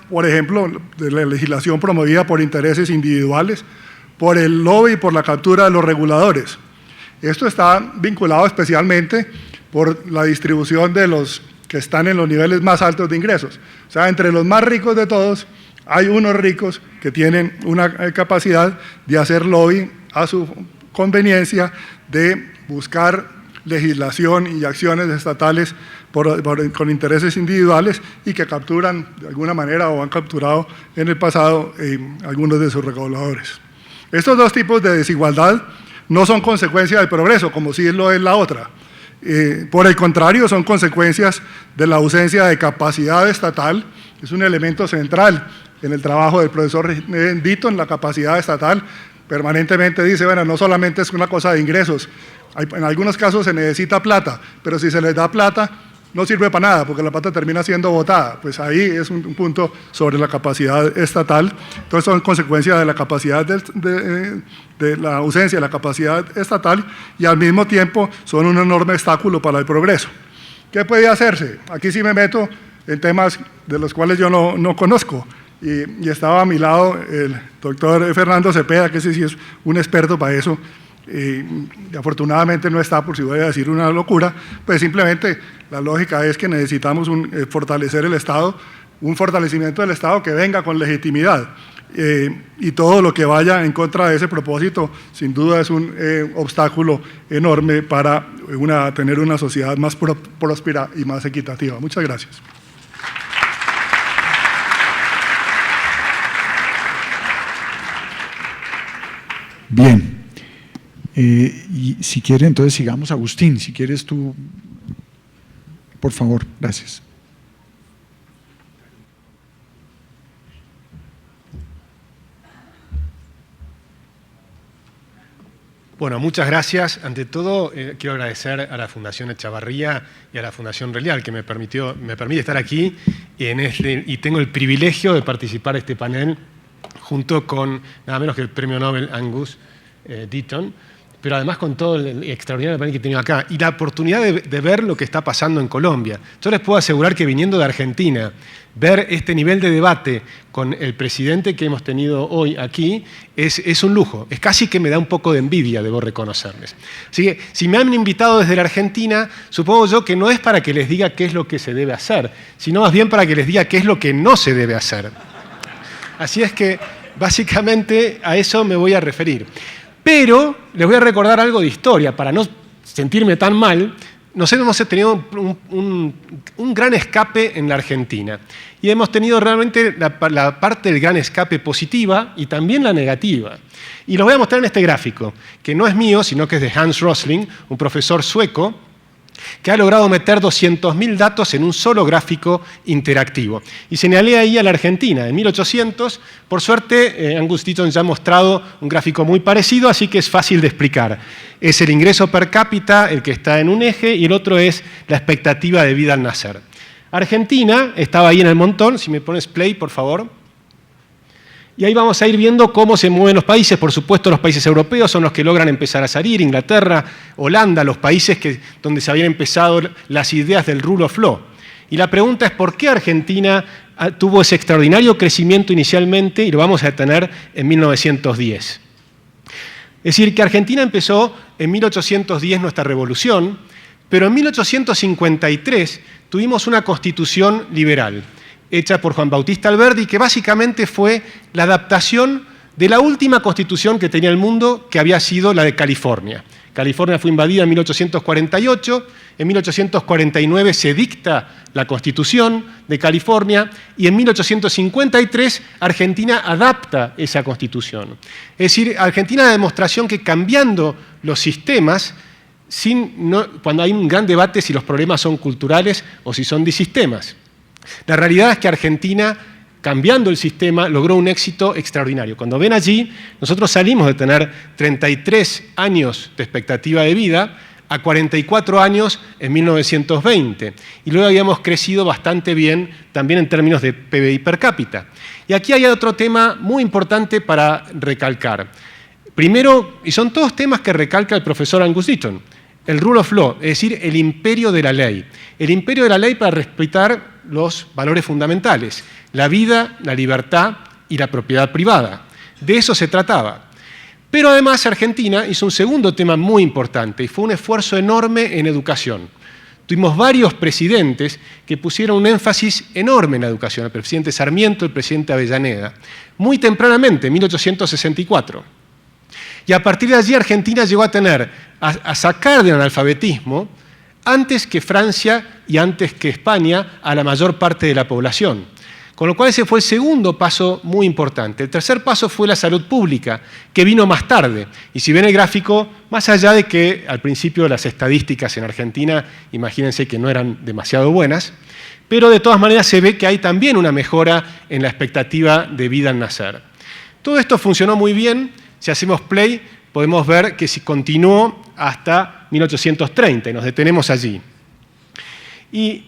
por ejemplo, de la legislación promovida por intereses individuales, por el lobby y por la captura de los reguladores. Esto está vinculado especialmente por la distribución de los que están en los niveles más altos de ingresos. O sea, entre los más ricos de todos, hay unos ricos que tienen una capacidad de hacer lobby a su conveniencia, de buscar legislación y acciones estatales con intereses individuales y que capturan de alguna manera o han capturado en el pasado algunos de sus reguladores. Estos dos tipos de desigualdad no son consecuencia del progreso, como sí lo es la otra. Por el contrario, son consecuencias de la ausencia de capacidad estatal. Es un elemento central en el trabajo del profesor Deaton, la capacidad estatal. Permanentemente dice, bueno, no solamente es una cosa de ingresos, en algunos casos se necesita plata, pero si se les da plata, no sirve para nada, porque la plata termina siendo botada. Pues ahí es un punto sobre la capacidad estatal. Entonces son consecuencias de la capacidad de la ausencia de la capacidad estatal y al mismo tiempo son un enorme obstáculo para el progreso. ¿Qué puede hacerse? Aquí sí me meto en temas de los cuales yo no conozco. Y estaba a mi lado el doctor Fernando Cepeda, que ese sí es un experto para eso. Y afortunadamente no está, por si voy a decir una locura, pues simplemente la lógica es que necesitamos fortalecer el Estado, un fortalecimiento del Estado que venga con legitimidad, y todo lo que vaya en contra de ese propósito sin duda es un obstáculo enorme para tener una sociedad más próspera y más equitativa. Muchas gracias. Bien. Y si quiere, entonces sigamos. Agustín, si quieres tú, por favor, gracias. Bueno, muchas gracias. Ante todo, quiero agradecer a la Fundación Echavarría y a la Fundación Relial, que me permite estar aquí y tengo el privilegio de participar en este panel junto con nada menos que el Premio Nobel Angus Deaton, pero además con todo el extraordinario panel que he tenido acá y la oportunidad de ver lo que está pasando en Colombia. Yo les puedo asegurar que viniendo de Argentina, ver este nivel de debate con el presidente que hemos tenido hoy aquí es un lujo. Es casi que me da un poco de envidia, debo reconocerles. Así que, si me han invitado desde la Argentina, supongo yo que no es para que les diga qué es lo que se debe hacer, sino más bien para que les diga qué es lo que no se debe hacer. Así es que, básicamente, a eso me voy a referir. Pero les voy a recordar algo de historia, para no sentirme tan mal. Nosotros hemos tenido un gran escape en la Argentina. Y hemos tenido realmente la parte del gran escape positiva y también la negativa. Y los voy a mostrar en este gráfico, que no es mío, sino que es de Hans Rosling, un profesor sueco, que ha logrado meter 200.000 datos en un solo gráfico interactivo. Y señalé ahí a la Argentina, en 1800. Por suerte, Angus Deaton ya ha mostrado un gráfico muy parecido, así que es fácil de explicar. Es el ingreso per cápita el que está en un eje y el otro es la expectativa de vida al nacer. Argentina estaba ahí en el montón. Si me pones play, por favor. Y ahí vamos a ir viendo cómo se mueven los países. Por supuesto, los países europeos son los que logran empezar a salir, Inglaterra, Holanda, los países donde se habían empezado las ideas del rule of law. Y la pregunta es, ¿por qué Argentina tuvo ese extraordinario crecimiento inicialmente y lo vamos a tener en 1910? Es decir, que Argentina empezó en 1810 nuestra revolución, pero en 1853 tuvimos una constitución liberal, hecha por Juan Bautista Alberdi, que básicamente fue la adaptación de la última constitución que tenía el mundo, que había sido la de California. California fue invadida en 1848, en 1849 se dicta la Constitución de California y en 1853 Argentina adapta esa Constitución. Es decir, Argentina es la demostración que cambiando los sistemas, cuando hay un gran debate si los problemas son culturales o si son de sistemas. La realidad es que Argentina, cambiando el sistema, logró un éxito extraordinario. Cuando ven allí, nosotros salimos de tener 33 años de expectativa de vida a 44 años en 1920. Y luego habíamos crecido bastante bien también en términos de PBI per cápita. Y aquí hay otro tema muy importante para recalcar. Primero, y son todos temas que recalca el profesor Angus Deaton, el rule of law, es decir, el imperio de la ley. El imperio de la ley para respetar los valores fundamentales, la vida, la libertad y la propiedad privada. De eso se trataba. Pero además Argentina hizo un segundo tema muy importante y fue un esfuerzo enorme en educación. Tuvimos varios presidentes que pusieron un énfasis enorme en la educación, el presidente Sarmiento, el presidente Avellaneda, muy tempranamente, en 1864. Y a partir de allí Argentina llegó a sacar del analfabetismo, antes que Francia y antes que España, a la mayor parte de la población. Con lo cual ese fue el segundo paso muy importante. El tercer paso fue la salud pública, que vino más tarde. Y si ven el gráfico, más allá de que al principio las estadísticas en Argentina, imagínense que no eran demasiado buenas, pero de todas maneras se ve que hay también una mejora en la expectativa de vida al nacer. Todo esto funcionó muy bien. Si hacemos play, podemos ver que continuó hasta 1830 y nos detenemos allí. Y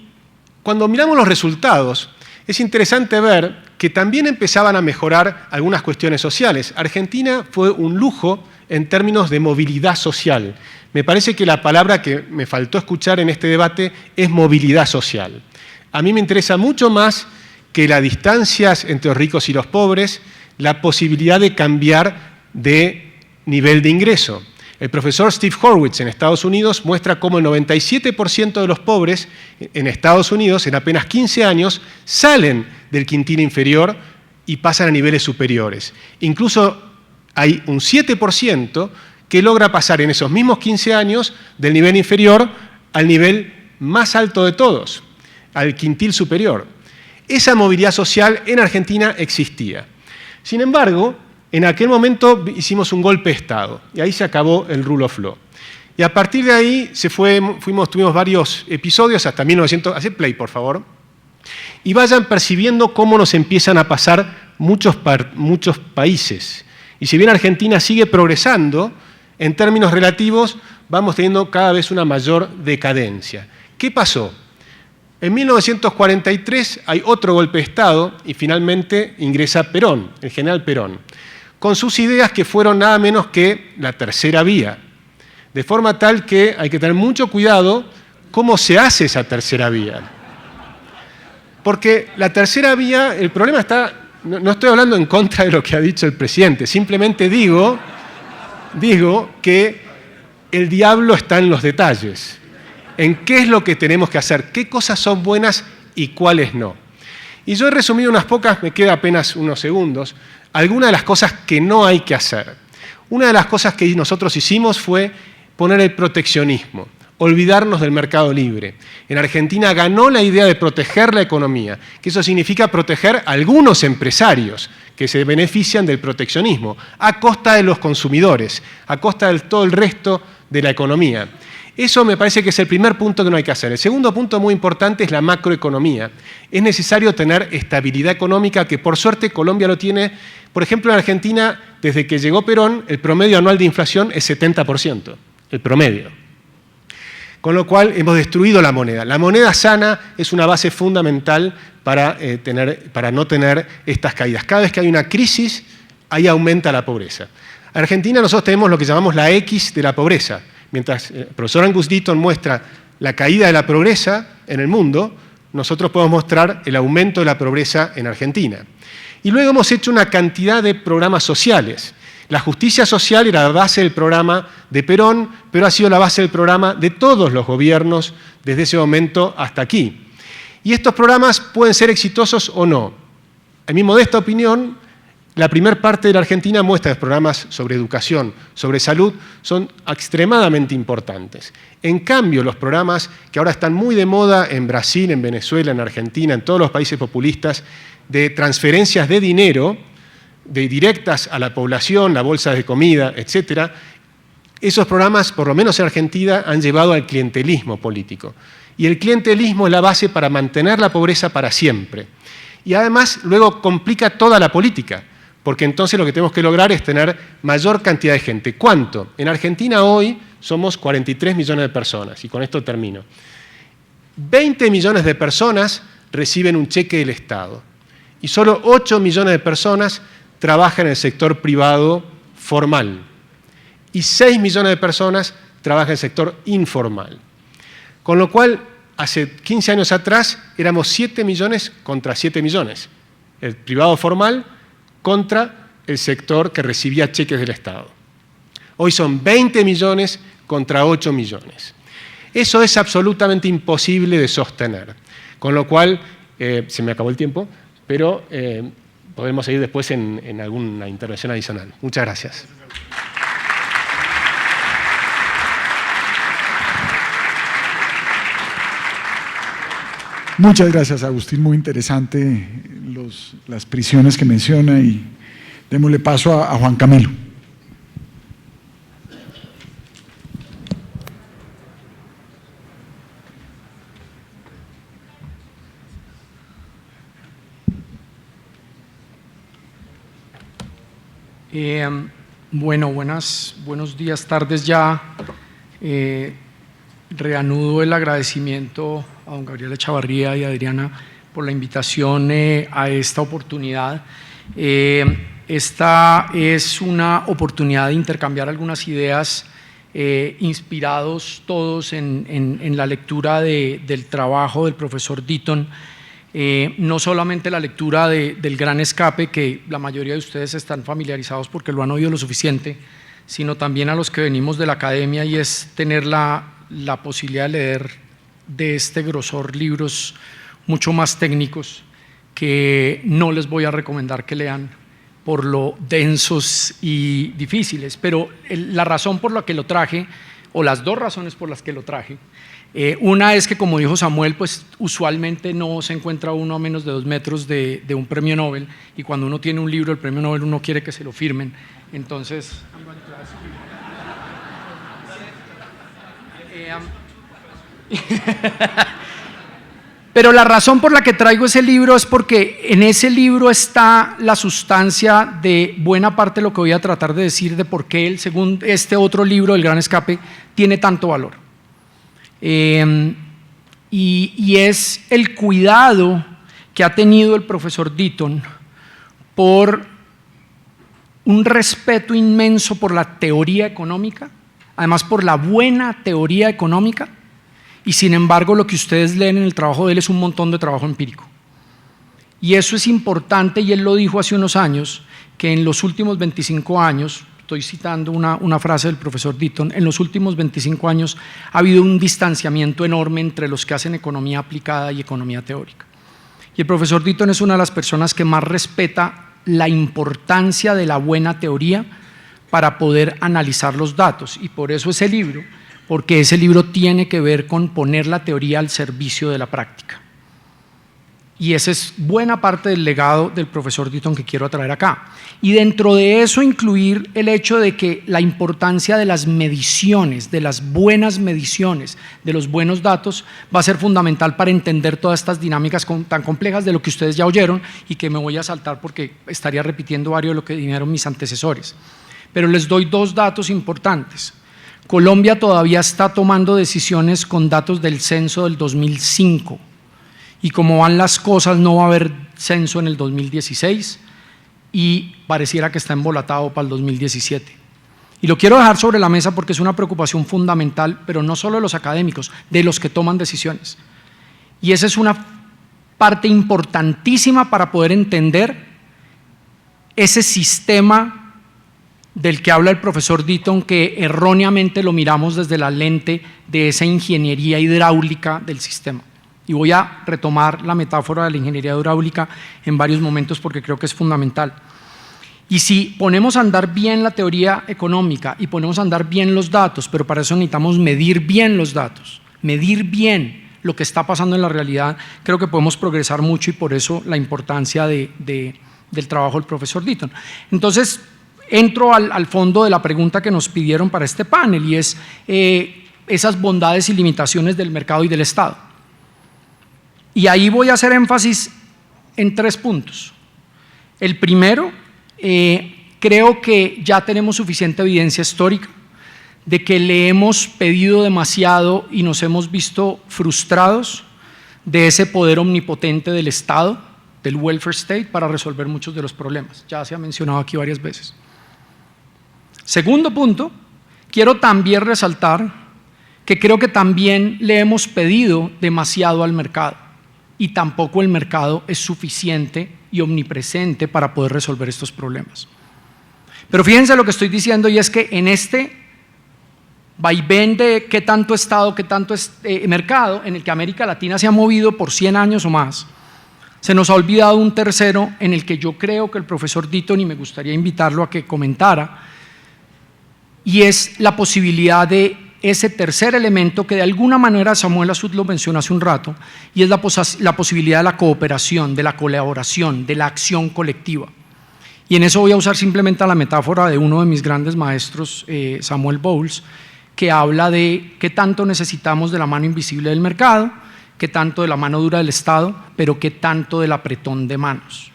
cuando miramos los resultados, es interesante ver que también empezaban a mejorar algunas cuestiones sociales. Argentina fue un lujo en términos de movilidad social. Me parece que la palabra que me faltó escuchar en este debate es movilidad social. A mí me interesa mucho más que las distancias entre los ricos y los pobres, la posibilidad de cambiar de nivel de ingreso. El profesor Steve Horwitz en Estados Unidos muestra cómo el 97% de los pobres en Estados Unidos en apenas 15 años salen del quintil inferior y pasan a niveles superiores. Incluso hay un 7% que logra pasar en esos mismos 15 años del nivel inferior al nivel más alto de todos, al quintil superior. Esa movilidad social en Argentina existía. Sin embargo, en aquel momento hicimos un golpe de Estado y ahí se acabó el rule of law. Y a partir de ahí tuvimos varios episodios hasta 1900. Haced play, por favor. Y vayan percibiendo cómo nos empiezan a pasar muchos países. Y si bien Argentina sigue progresando, en términos relativos vamos teniendo cada vez una mayor decadencia. ¿Qué pasó? En 1943 hay otro golpe de Estado y finalmente ingresa Perón, el general Perón, con sus ideas que fueron nada menos que la tercera vía. De forma tal que hay que tener mucho cuidado cómo se hace esa tercera vía. Porque la tercera vía, el problema está, no estoy hablando en contra de lo que ha dicho el presidente, simplemente digo que el diablo está en los detalles, en qué es lo que tenemos que hacer, qué cosas son buenas y cuáles no. Y yo he resumido unas pocas, me queda apenas unos segundos, algunas de las cosas que no hay que hacer. Una de las cosas que nosotros hicimos fue poner el proteccionismo, olvidarnos del mercado libre. En Argentina ganó la idea de proteger la economía, que eso significa proteger a algunos empresarios que se benefician del proteccionismo, a costa de los consumidores, a costa de todo el resto de la economía. Eso me parece que es el primer punto que no hay que hacer. El segundo punto muy importante es la macroeconomía. Es necesario tener estabilidad económica, que por suerte Colombia lo tiene. Por ejemplo, en Argentina, desde que llegó Perón, el promedio anual de inflación es 70%, el promedio. Con lo cual hemos destruido la moneda. La moneda sana es una base fundamental para no tener estas caídas. Cada vez que hay una crisis, ahí aumenta la pobreza. En Argentina nosotros tenemos lo que llamamos la X de la pobreza. Mientras el profesor Angus Deaton muestra la caída de la pobreza en el mundo, nosotros podemos mostrar el aumento de la pobreza en Argentina. Y luego hemos hecho una cantidad de programas sociales. La justicia social era la base del programa de Perón, pero ha sido la base del programa de todos los gobiernos desde ese momento hasta aquí. Y estos programas pueden ser exitosos o no. En mi modesta opinión, la primera parte de la Argentina muestra los programas sobre educación, sobre salud, son extremadamente importantes. En cambio, los programas que ahora están muy de moda en Brasil, en Venezuela, en Argentina, en todos los países populistas, de transferencias de dinero, de directas a la población, la bolsa de comida, etc., esos programas, por lo menos en Argentina, han llevado al clientelismo político. Y el clientelismo es la base para mantener la pobreza para siempre. Y además, luego complica toda la política, porque entonces lo que tenemos que lograr es tener mayor cantidad de gente. ¿Cuánto? En Argentina hoy somos 43 millones de personas, y con esto termino. 20 millones de personas reciben un cheque del Estado, y solo 8 millones de personas trabajan en el sector privado formal, y 6 millones de personas trabaja en el sector informal. Con lo cual, hace 15 años atrás éramos 7 millones contra 7 millones. El privado formal contra el sector que recibía cheques del Estado. Hoy son 20 millones contra 8 millones. Eso es absolutamente imposible de sostener. Con lo cual, se me acabó el tiempo, pero podemos seguir después en alguna intervención adicional. Muchas gracias. Muchas gracias, Agustín, muy interesante las prisiones que menciona, y démosle paso a Juan Camilo. Bueno, buenos días, tardes ya. Reanudo el agradecimiento a don Gabriel Echavarría y a Adriana por la invitación a esta oportunidad. Esta es una oportunidad de intercambiar algunas ideas, inspirados todos en la lectura del trabajo del profesor Deaton. No solamente la lectura del Gran Escape, que la mayoría de ustedes están familiarizados porque lo han oído lo suficiente, sino también a los que venimos de la academia, y es tener la posibilidad de leer de este grosor libros mucho más técnicos que no les voy a recomendar que lean por lo densos y difíciles. Pero la razón por la que lo traje, o las dos razones por las que lo traje, una es que, como dijo Samuel, pues usualmente no se encuentra uno a menos de 2 metros de un premio Nobel, y cuando uno tiene un libro del premio Nobel uno quiere que se lo firmen. Entonces, pero la razón por la que traigo ese libro es porque en ese libro está la sustancia de buena parte de lo que voy a tratar de decir, de por qué según este otro libro, El Gran Escape, tiene tanto valor. Y es el cuidado que ha tenido el profesor Deaton por un respeto inmenso por la teoría económica, además por la buena teoría económica, y sin embargo lo que ustedes leen en el trabajo de él es un montón de trabajo empírico. Y eso es importante, y él lo dijo hace unos años, que en los últimos 25 años, estoy citando una frase del profesor Deaton, en los últimos 25 años ha habido un distanciamiento enorme entre los que hacen economía aplicada y economía teórica. Y el profesor Deaton es una de las personas que más respeta la importancia de la buena teoría para poder analizar los datos, y por eso ese libro, porque ese libro tiene que ver con poner la teoría al servicio de la práctica. Y esa es buena parte del legado del profesor Deaton que quiero traer acá. Y dentro de eso incluir el hecho de que la importancia de las mediciones, de las buenas mediciones, de los buenos datos, va a ser fundamental para entender todas estas dinámicas tan complejas de lo que ustedes ya oyeron, y que me voy a saltar porque estaría repitiendo varios de lo que dijeron mis antecesores. Pero les doy 2 datos importantes. Colombia todavía está tomando decisiones con datos del censo del 2005, y como van las cosas no va a haber censo en el 2016, y pareciera que está embolatado para el 2017. Y lo quiero dejar sobre la mesa porque es una preocupación fundamental, pero no solo de los académicos, de los que toman decisiones. Y esa es una parte importantísima para poder entender ese sistema del que habla el profesor Deaton, que erróneamente lo miramos desde la lente de esa ingeniería hidráulica del sistema. Y voy a retomar la metáfora de la ingeniería hidráulica en varios momentos porque creo que es fundamental. Y si ponemos a andar bien la teoría económica y ponemos a andar bien los datos, pero para eso necesitamos medir bien los datos, medir bien lo que está pasando en la realidad, creo que podemos progresar mucho, y por eso la importancia del trabajo del profesor Deaton. Entonces, entro al fondo de la pregunta que nos pidieron para este panel, y es esas bondades y limitaciones del mercado y del Estado. Y ahí voy a hacer énfasis en 3 puntos. El primero, creo que ya tenemos suficiente evidencia histórica de que le hemos pedido demasiado y nos hemos visto frustrados de ese poder omnipotente del Estado, del welfare state, para resolver muchos de los problemas. Ya se ha mencionado aquí varias veces. Segundo punto, quiero también resaltar que creo que también le hemos pedido demasiado al mercado y tampoco el mercado es suficiente y omnipresente para poder resolver estos problemas. Pero fíjense lo que estoy diciendo, y es que en este vaivén de qué tanto Estado, qué tanto mercado, en el que América Latina se ha movido por 100 años o más, se nos ha olvidado un tercero en el que yo creo que el profesor Ditton, y me gustaría invitarlo a que comentara, y es la posibilidad de ese tercer elemento que de alguna manera Samuel Azud lo mencionó hace un rato, y es la posibilidad de la cooperación, de la colaboración, de la acción colectiva. Y en eso voy a usar simplemente la metáfora de uno de mis grandes maestros, Samuel Bowles, que habla de qué tanto necesitamos de la mano invisible del mercado, qué tanto de la mano dura del Estado, pero qué tanto del apretón de manos.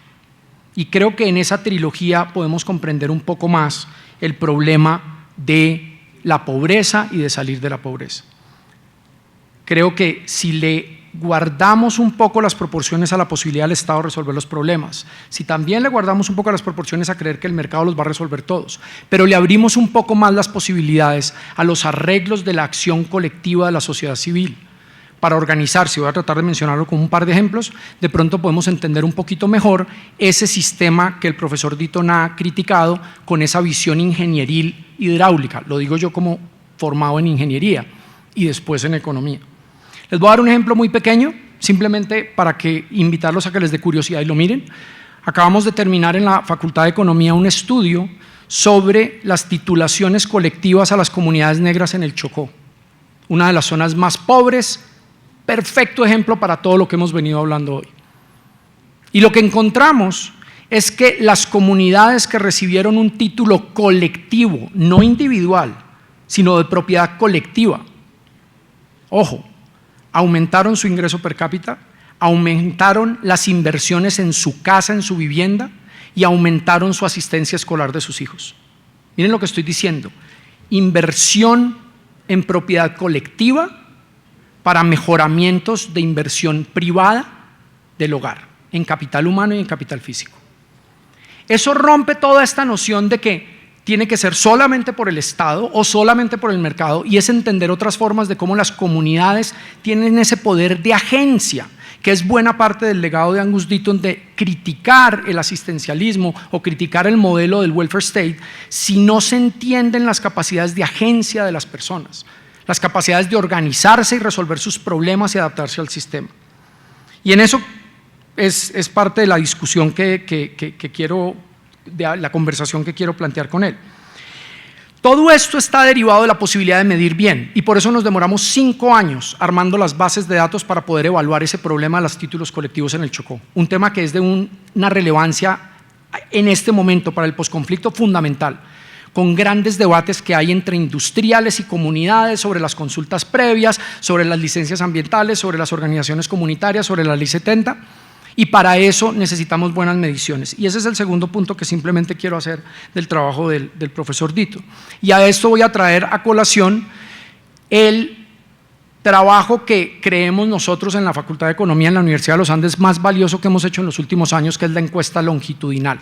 Y creo que en esa trilogía podemos comprender un poco más el problema de la pobreza y de salir de la pobreza. Creo que si le guardamos un poco las proporciones a la posibilidad del Estado de resolver los problemas, si también le guardamos un poco las proporciones a creer que el mercado los va a resolver todos, pero le abrimos un poco más las posibilidades a los arreglos de la acción colectiva de la sociedad civil para organizarse, voy a tratar de mencionarlo con un par de ejemplos, de pronto podemos entender un poquito mejor ese sistema que el profesor Ditton ha criticado con esa visión ingenieril hidráulica, lo digo yo como formado en ingeniería y después en economía. Les voy a dar un ejemplo muy pequeño, simplemente para que invitarlos a que les dé curiosidad y lo miren. Acabamos de terminar en la Facultad de Economía un estudio sobre las titulaciones colectivas a las comunidades negras en el Chocó, una de las zonas más pobres, perfecto ejemplo para todo lo que hemos venido hablando hoy. Y lo que encontramos es que las comunidades que recibieron un título colectivo, no individual, sino de propiedad colectiva, ojo, aumentaron su ingreso per cápita, aumentaron las inversiones en su casa, en su vivienda, y aumentaron su asistencia escolar de sus hijos. Miren lo que estoy diciendo, inversión en propiedad colectiva para mejoramientos de inversión privada del hogar, en capital humano y en capital físico. Eso rompe toda esta noción de que tiene que ser solamente por el Estado o solamente por el mercado, y es entender otras formas de cómo las comunidades tienen ese poder de agencia, que es buena parte del legado de Angus Deaton de criticar el asistencialismo o criticar el modelo del welfare state si no se entienden las capacidades de agencia de las personas, las capacidades de organizarse y resolver sus problemas y adaptarse al sistema. Y en eso es parte de la discusión que quiero, de la conversación que quiero plantear con él. Todo esto está derivado de la posibilidad de medir bien, y por eso nos demoramos 5 años armando las bases de datos para poder evaluar ese problema de los títulos colectivos en el Chocó, un tema que es de una relevancia en este momento para el posconflicto fundamental, con grandes debates que hay entre industriales y comunidades sobre las consultas previas, sobre las licencias ambientales, sobre las organizaciones comunitarias, sobre la Ley 70, y para eso necesitamos buenas mediciones. Y ese es el segundo punto que simplemente quiero hacer del trabajo del profesor Ditton. Y a esto voy a traer a colación el trabajo que creemos nosotros en la Facultad de Economía en la Universidad de los Andes más valioso que hemos hecho en los últimos años, que es la encuesta longitudinal.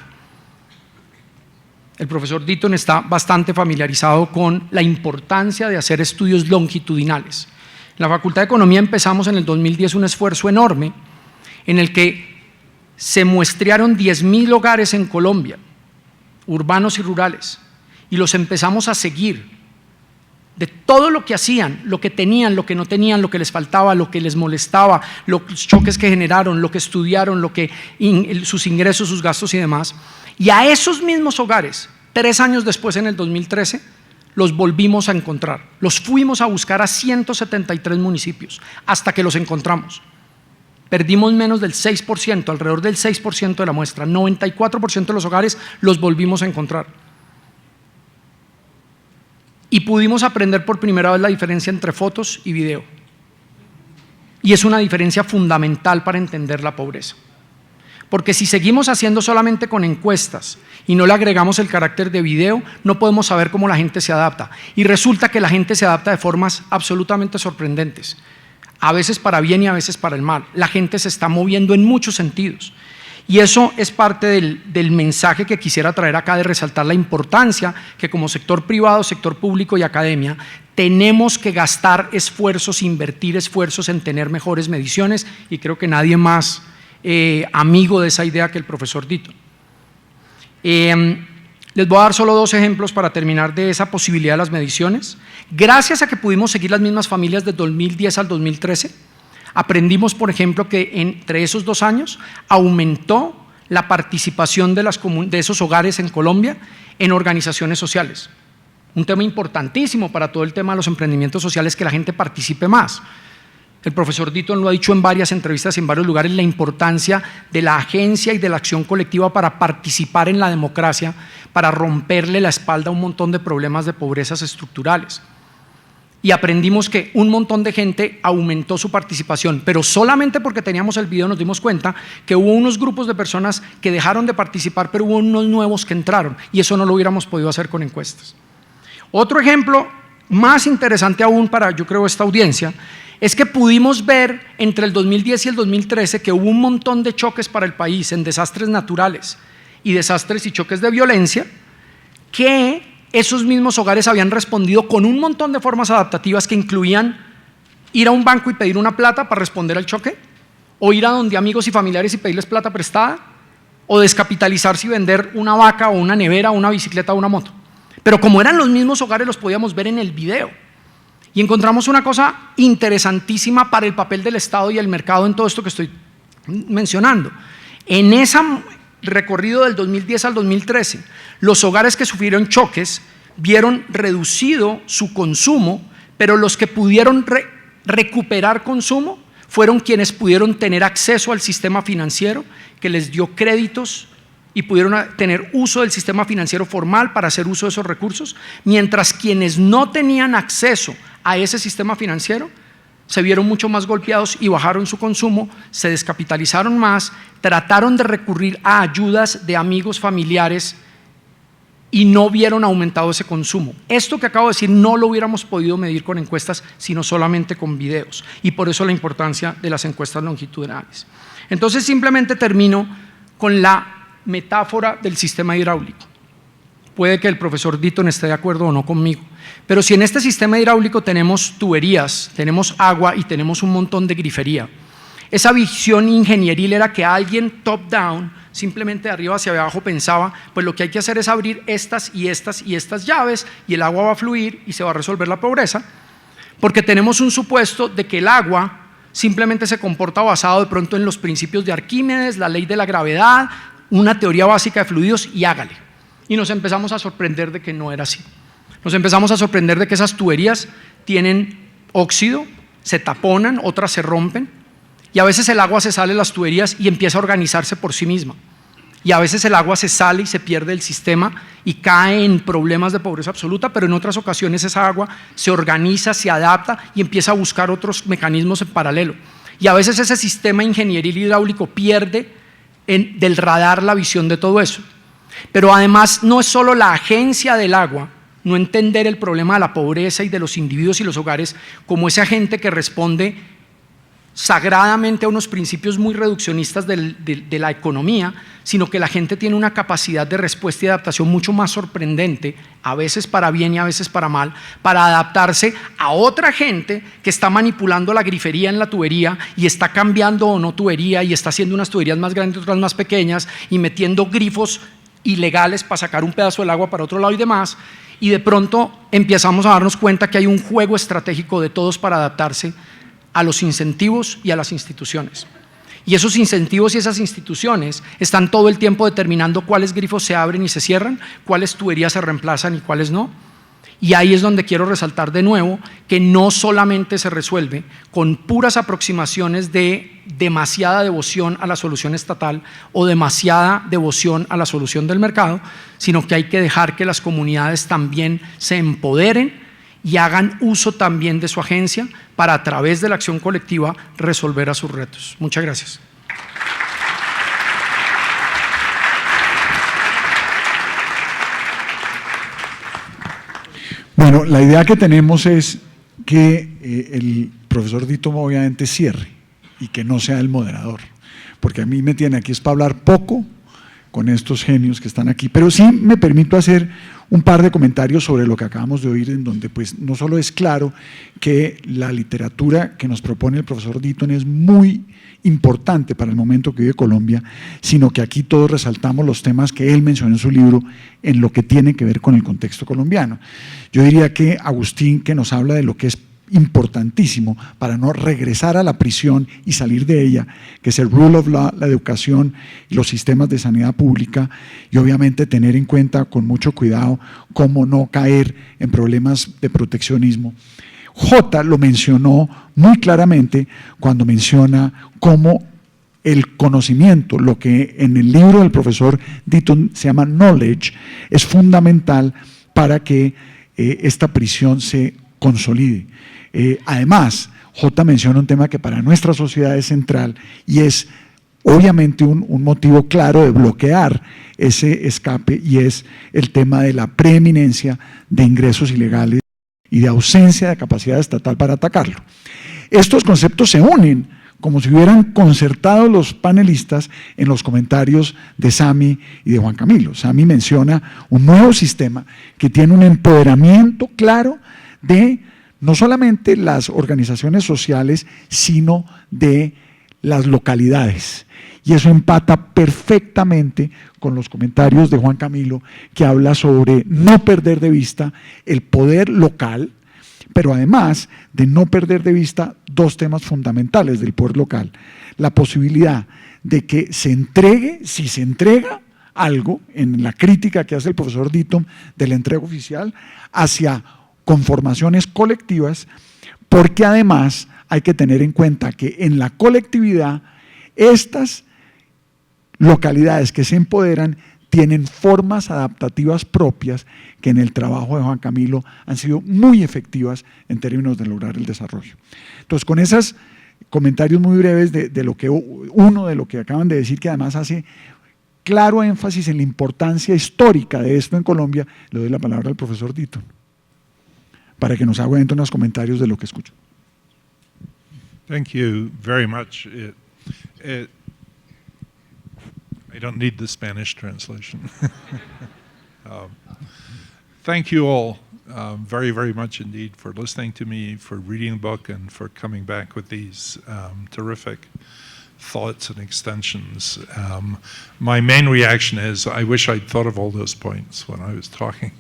El profesor Ditton está bastante familiarizado con la importancia de hacer estudios longitudinales. En la Facultad de Economía empezamos en el 2010 un esfuerzo enorme en el que se muestrearon 10.000 hogares en Colombia, urbanos y rurales, y los empezamos a seguir de todo lo que hacían, lo que tenían, lo que no tenían, lo que les faltaba, lo que les molestaba, los choques que generaron, lo que estudiaron, sus ingresos, sus gastos y demás. Y a esos mismos hogares, 3 años después, en el 2013, los volvimos a encontrar. Los fuimos a buscar a 173 municipios hasta que los encontramos. Perdimos menos del 6%, alrededor del 6% de la muestra. 94% de los hogares los volvimos a encontrar. Y pudimos aprender por primera vez la diferencia entre fotos y video. Y es una diferencia fundamental para entender la pobreza. Porque si seguimos haciendo solamente con encuestas y no le agregamos el carácter de video, no podemos saber cómo la gente se adapta. Y resulta que la gente se adapta de formas absolutamente sorprendentes. A veces para bien y a veces para el mal. La gente se está moviendo en muchos sentidos. Y eso es parte del mensaje que quisiera traer acá, de resaltar la importancia que como sector privado, sector público y academia tenemos que gastar esfuerzos, invertir esfuerzos en tener mejores mediciones, y creo que nadie más amigo de esa idea que el profesor Ditton. Les voy a dar solo 2 ejemplos para terminar de esa posibilidad de las mediciones. Gracias a que pudimos seguir las mismas familias de 2010 al 2013, aprendimos, por ejemplo, que entre esos 2 años aumentó la participación de esos hogares en Colombia en organizaciones sociales. Un tema importantísimo para todo el tema de los emprendimientos sociales, que la gente participe más. El profesor Ditton lo ha dicho en varias entrevistas y en varios lugares, la importancia de la agencia y de la acción colectiva para participar en la democracia, para romperle la espalda a un montón de problemas de pobrezas estructurales. Y aprendimos que un montón de gente aumentó su participación, pero solamente porque teníamos el video nos dimos cuenta que hubo unos grupos de personas que dejaron de participar, pero hubo unos nuevos que entraron, y eso no lo hubiéramos podido hacer con encuestas. Otro ejemplo más interesante aún para, yo creo, esta audiencia, es que pudimos ver entre el 2010 y el 2013 que hubo un montón de choques para el país en desastres naturales y desastres y choques de violencia, que esos mismos hogares habían respondido con un montón de formas adaptativas que incluían ir a un banco y pedir una plata para responder al choque, o ir a donde amigos y familiares y pedirles plata prestada, o descapitalizarse y vender una vaca o una nevera o una bicicleta o una moto. Pero como eran los mismos hogares, los podíamos ver en el video. Y encontramos una cosa interesantísima para el papel del Estado y el mercado en todo esto que estoy mencionando. En ese recorrido del 2010 al 2013, los hogares que sufrieron choques vieron reducido su consumo, pero los que pudieron recuperar consumo fueron quienes pudieron tener acceso al sistema financiero, que les dio créditos y pudieron tener uso del sistema financiero formal para hacer uso de esos recursos, mientras quienes no tenían acceso a ese sistema financiero se vieron mucho más golpeados y bajaron su consumo, se descapitalizaron más, trataron de recurrir a ayudas de amigos, familiares, y no vieron aumentado ese consumo. Esto que acabo de decir no lo hubiéramos podido medir con encuestas, sino solamente con videos, y por eso la importancia de las encuestas longitudinales. Entonces simplemente termino con la metáfora del sistema hidráulico. Puede que el profesor Ditton esté de acuerdo o no conmigo, pero si en este sistema hidráulico tenemos tuberías, tenemos agua y tenemos un montón de grifería, esa visión ingenieril era que alguien top down, simplemente de arriba hacia abajo, pensaba, pues lo que hay que hacer es abrir estas y estas y estas llaves y el agua va a fluir y se va a resolver la pobreza, porque tenemos un supuesto de que el agua simplemente se comporta basado de pronto en los principios de Arquímedes, la ley de la gravedad, una teoría básica de fluidos, y hágale. Y nos empezamos a sorprender de que no era así. Nos empezamos a sorprender de que esas tuberías tienen óxido, se taponan, otras se rompen, y a veces el agua se sale de las tuberías y empieza a organizarse por sí misma. Y a veces el agua se sale y se pierde del sistema y cae en problemas de pobreza absoluta, pero en otras ocasiones esa agua se organiza, se adapta y empieza a buscar otros mecanismos en paralelo. Y a veces ese sistema ingenieril hidráulico pierde del radar la visión de todo eso. Pero además no es solo la agencia del agua, no entender el problema de la pobreza y de los individuos y los hogares como ese agente que responde sagradamente a unos principios muy reduccionistas de la economía, sino que la gente tiene una capacidad de respuesta y adaptación mucho más sorprendente, a veces para bien y a veces para mal, para adaptarse a otra gente que está manipulando la grifería en la tubería y está cambiando o no tubería y está haciendo unas tuberías más grandes, otras más pequeñas, y metiendo grifos ilegales para sacar un pedazo del agua para otro lado y demás, y de pronto empezamos a darnos cuenta que hay un juego estratégico de todos para adaptarse a los incentivos y a las instituciones. Y esos incentivos y esas instituciones están todo el tiempo determinando cuáles grifos se abren y se cierran, cuáles tuberías se reemplazan y cuáles no. Y ahí es donde quiero resaltar de nuevo que no solamente se resuelve con puras aproximaciones de demasiada devoción a la solución estatal o demasiada devoción a la solución del mercado, sino que hay que dejar que las comunidades también se empoderen y hagan uso también de su agencia para, a través de la acción colectiva, resolver a sus retos. Muchas gracias. Bueno, la idea que tenemos es que el profesor Ditton obviamente cierre y que no sea el moderador, porque a mí me tiene aquí es para hablar poco con estos genios que están aquí, pero sí me permito hacer un par de comentarios sobre lo que acabamos de oír, en donde pues no solo es claro que la literatura que nos propone el profesor Ditton es muy importante para el momento que vive Colombia, sino que aquí todos resaltamos los temas que él mencionó en su libro en lo que tiene que ver con el contexto colombiano. Yo diría que Agustín, que nos habla de lo que es importantísimo para no regresar a la prisión y salir de ella, que es el rule of law, la educación y los sistemas de sanidad pública, y obviamente tener en cuenta con mucho cuidado cómo no caer en problemas de proteccionismo. J lo mencionó muy claramente cuando menciona cómo el conocimiento, lo que en el libro del profesor Ditton se llama knowledge, es fundamental para que esta prisión se consolide. Además, J menciona un tema que para nuestra sociedad es central y es obviamente un motivo claro de bloquear ese escape, y es el tema de la preeminencia de ingresos ilegales y de ausencia de capacidad estatal para atacarlo. Estos conceptos se unen como si hubieran concertado los panelistas en los comentarios de Sami y de Juan Camilo. Sami menciona un nuevo sistema que tiene un empoderamiento claro de no solamente las organizaciones sociales, sino de las localidades. Y eso empata perfectamente con los comentarios de Juan Camilo, que habla sobre no perder de vista el poder local, pero además de no perder de vista dos temas fundamentales del poder local: la posibilidad de que se entregue, si se entrega algo, en la crítica que hace el profesor Ditton de la entrega oficial, hacia conformaciones colectivas, porque además hay que tener en cuenta que en la colectividad estas localidades que se empoderan tienen formas adaptativas propias que en el trabajo de Juan Camilo han sido muy efectivas en términos de lograr el desarrollo. Entonces, con esos comentarios muy breves de lo que acaban de decir, que además hace claro énfasis en la importancia histórica de esto en Colombia, le doy la palabra al profesor Ditton para que nos haga unos comentarios de lo que escucho. Thank you very much. I don't need the Spanish translation. Thank you all very, very much indeed for listening to me, for reading the book, and for coming back with these terrific thoughts and extensions. My main reaction is I wish I'd thought of all those points when I was talking.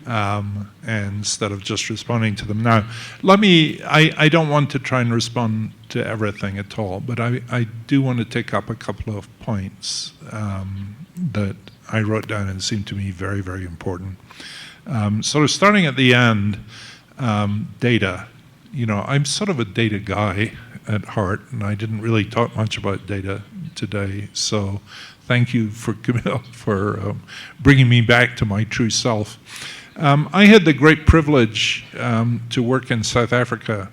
And instead of just responding to them. Now, I don't want to try and respond to everything at all, but I do want to take up a couple of points that I wrote down and seemed to me very, very important. Sort of starting at the end, data. You know, I'm sort of a data guy at heart, and I didn't really talk much about data today, so thank you for bringing me back to my true self. I had the great privilege to work in South Africa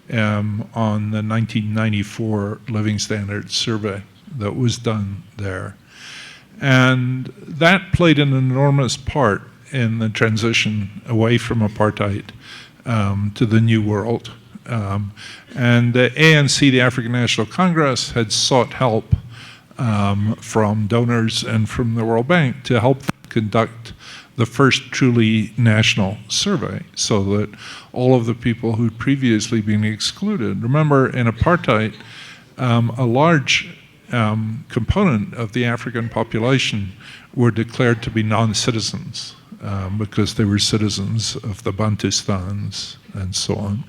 on the 1994 Living Standards Survey that was done there. And that played an enormous part in the transition away from apartheid to the New World. And the ANC, the African National Congress, had sought help from donors and from the World Bank to help conduct the first truly national survey, so that all of the people who'd previously been excluded. Remember, in apartheid, a large component of the African population were declared to be non-citizens because they were citizens of the Bantustans and so on.